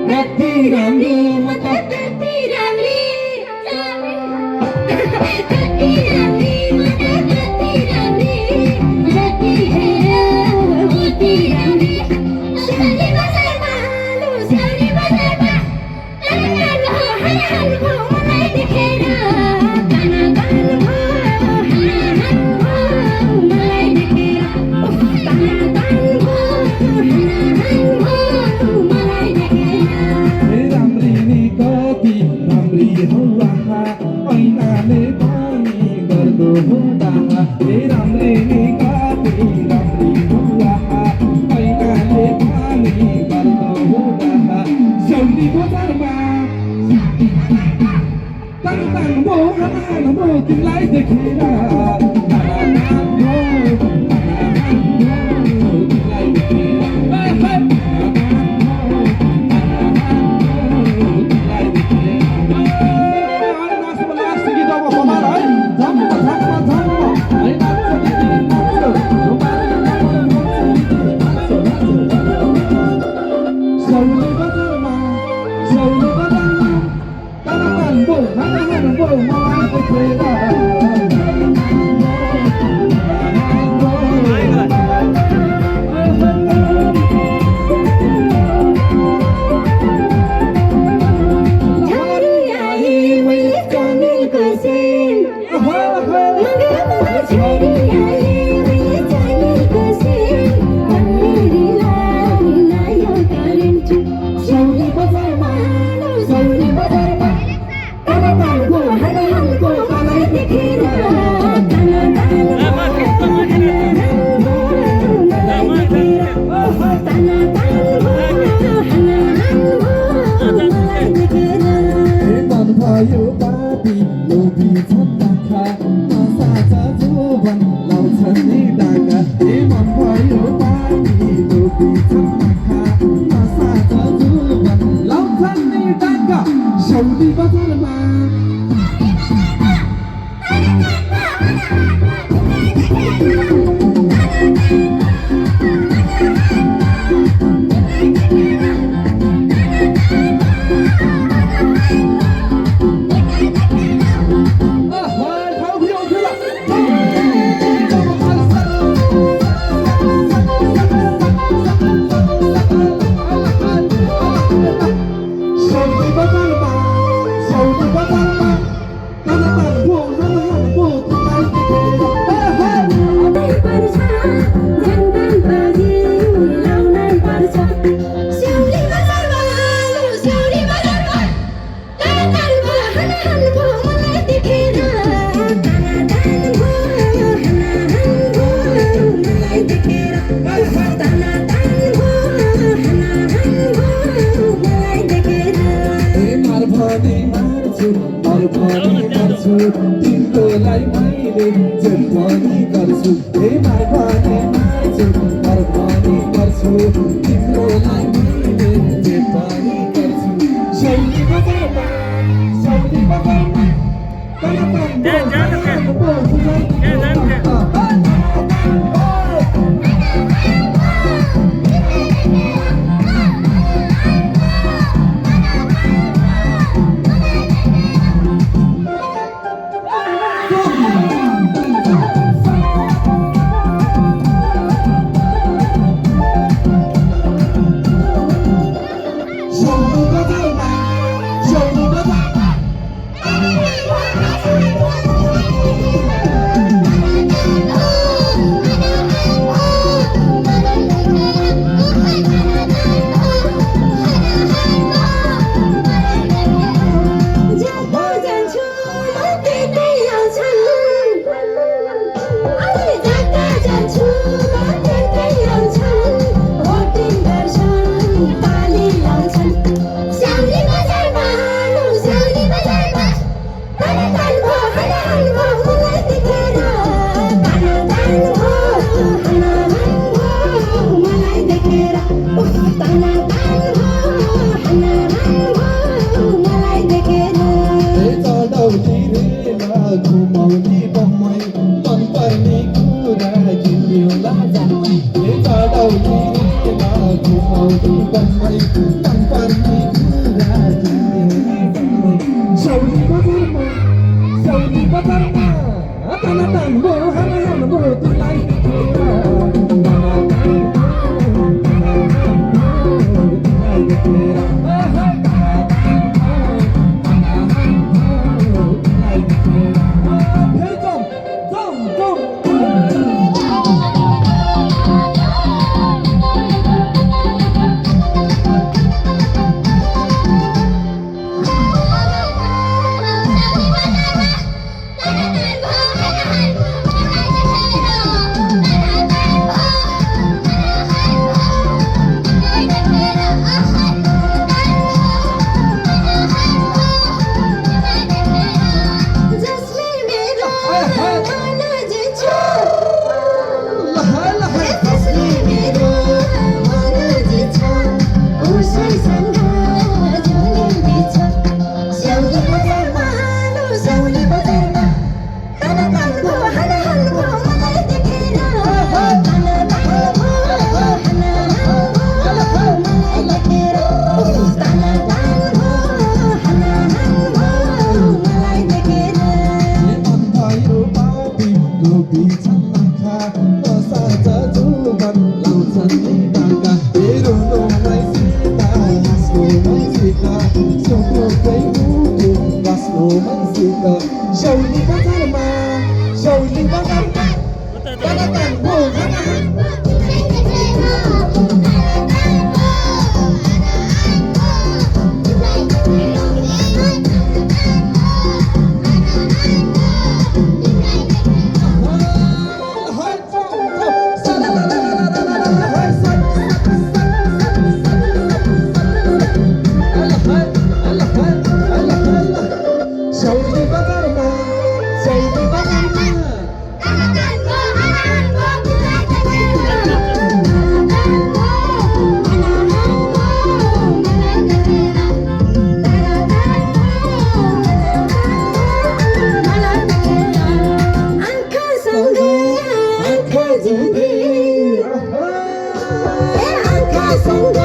कति राम्रो म त कति राम्री कति राम्री म त कति राम्री जति हेर उति राम्री लुसाउने बजारमा लुसाउने बजारमा कालो हाल मलाई देखेर काना कान मलाई देखेर काना कान मलाई देखेर राम्री कति राम्री हौला ऐनाले पनि गर्दो हुँदा राम्री कति राम्री हौला ऐनाले पनि गर्दो हुँदा सौरी बजारमा ताङ भो हनान भो तिमीलाई देखेर तिम्रोलाई मैले जन्मनी गर्छु हे मार्फने मार्छु अर्पणी गर्छु तिम्रोलाई मैले जन्मनी गर्छु सौरी बजारमा 남반이 그라지 서울이 바다마 서울이 바다마 따나딴 뭐 하나하나 모두 Angka